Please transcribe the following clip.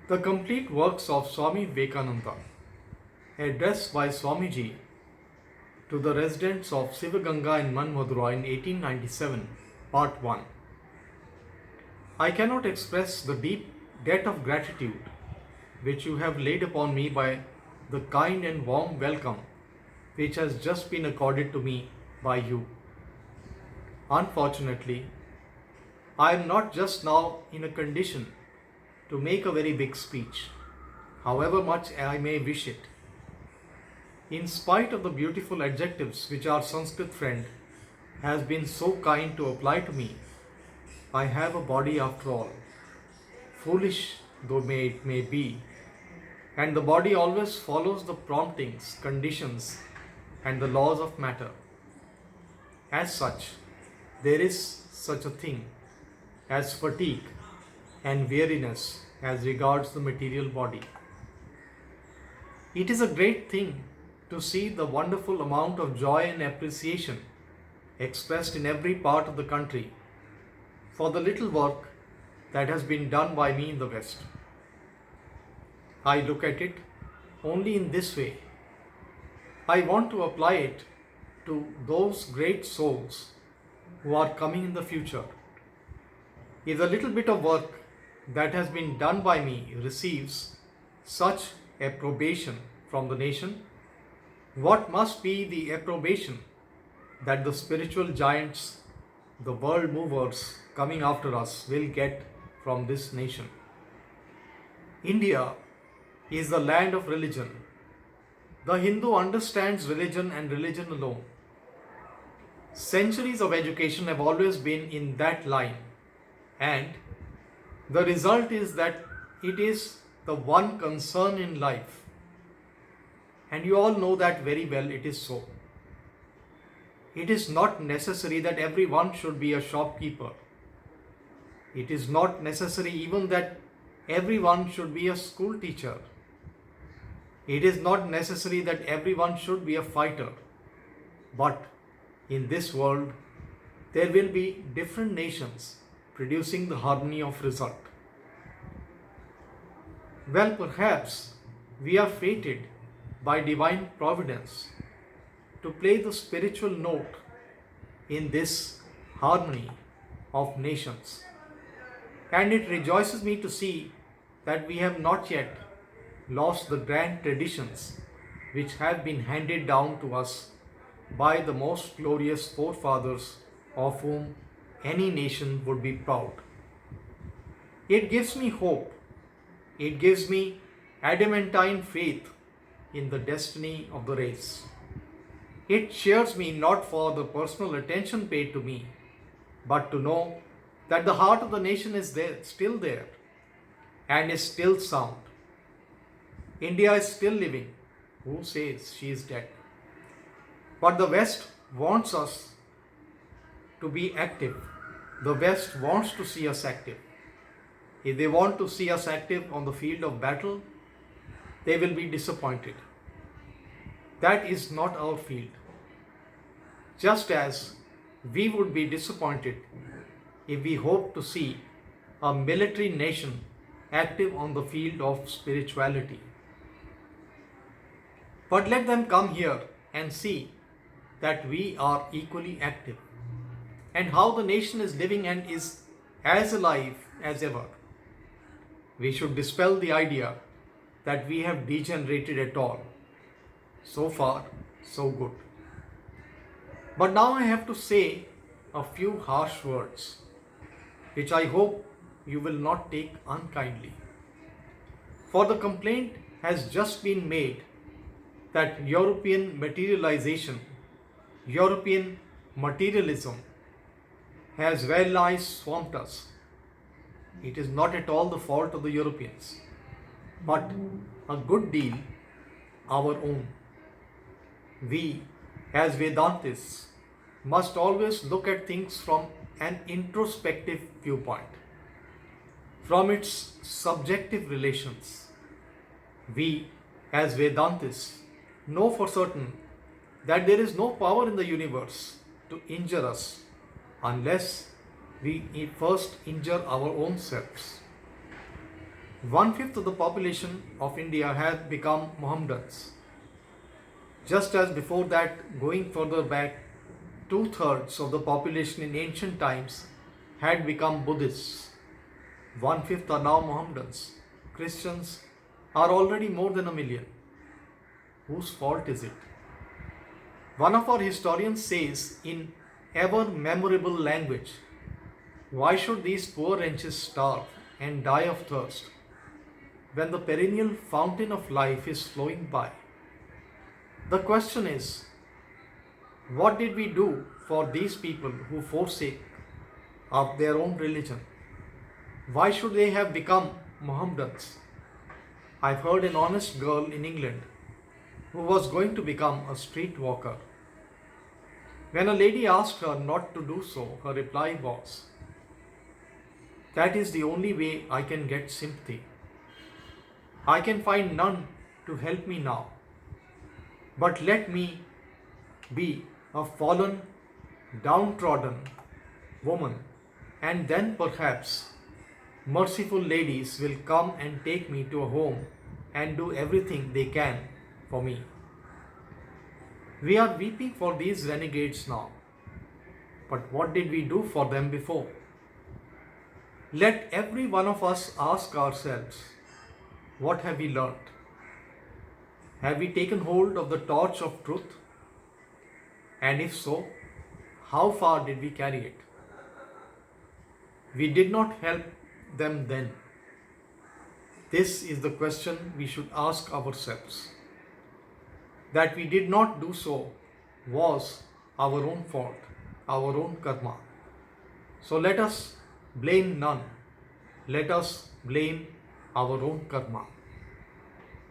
The complete works of Swami Vivekananda, addressed by Swamiji to the residents of Sivaganga in Manmadura in 1897, Part 1. I cannot express the deep debt of gratitude which you have laid upon me by the kind and warm welcome which has just been accorded to me by you. Unfortunately, I am not just now in a condition to make a very big speech, however much I may wish it. In spite of the beautiful adjectives which our Sanskrit friend has been so kind to apply to me, I have a body after all, foolish though it may be, and the body always follows the promptings, conditions, and the laws of matter. As such, there is such a thing as fatigue and weariness as regards the material body. It is a great thing to see the wonderful amount of joy and appreciation expressed in every part of the country for the little work that has been done by me in the West. I look at it only in this way. I want to apply it to those great souls who are coming in the future. If the little bit of work that has been done by me receives such approbation from the nation, what must be the approbation that the spiritual giants, the world movers coming after us will get from this nation? India is the land of religion. The Hindu understands religion and religion alone. Centuries of education have always been in that line, and the result is that it is the one concern in life. And you all know that very well it is so. It is not necessary that everyone should be a shopkeeper. It is not necessary even that everyone should be a school teacher. It is not necessary that everyone should be a fighter. But in this world, there will be different nations producing the harmony of result. Well, perhaps we are fated by divine providence to play the spiritual note in this harmony of nations. And it rejoices me to see that we have not yet lost the grand traditions which have been handed down to us by the most glorious forefathers of whom any nation would be proud. It gives me hope. It gives me adamantine faith in the destiny of the race. It cheers me not for the personal attention paid to me, but to know that the heart of the nation is there, still there, and is still sound. India is still living. Who says she is dead? But the West wants us to be active. The West wants to see us active. If they want to see us active on the field of battle, they will be disappointed. That is not our field. Just as we would be disappointed if we hope to see a military nation active on the field of spirituality. But let them come here and see that we are equally active and how the nation is living and is as alive as ever. We should dispel the idea that we have degenerated at all. So far, so good. But now I have to say a few harsh words, which I hope you will not take unkindly. For the complaint has just been made that European materialization, European materialism has well-nigh swamped us. It is not at all the fault of the Europeans, but a good deal our own. We, as Vedantists, must always look at things from an introspective viewpoint, from its subjective relations. We, as Vedantists, know for certain that there is no power in the universe to injure us unless we first injure our own selves. 1/5 of the population of India had become Mohammedans. Just as before that, going further back, 2/3 of the population in ancient times had become Buddhists. 1/5 are now Mohammedans. Christians are already more than a million. Whose fault is it? One of our historians says in ever memorable language, why should these poor wretches starve and die of thirst when the perennial fountain of life is flowing by? The question is, what did we do for these people who forsake of their own religion? Why should they have become Mohammedans? I've heard an honest girl in England who was going to become a street walker. When a lady asked her not to do so, her reply was, that is the only way I can get sympathy. I can find none to help me now. But let me be a fallen, downtrodden woman, and then perhaps merciful ladies will come and take me to a home and do everything they can for me. We are weeping for these renegades now. But what did we do for them before? Let every one of us ask ourselves, what have we learnt? Have we taken hold of the torch of truth? And if so, how far did we carry it? We did not help them then. This is the question we should ask ourselves. That we did not do so was our own fault, our own karma. So let us blame none. Let us blame our own karma.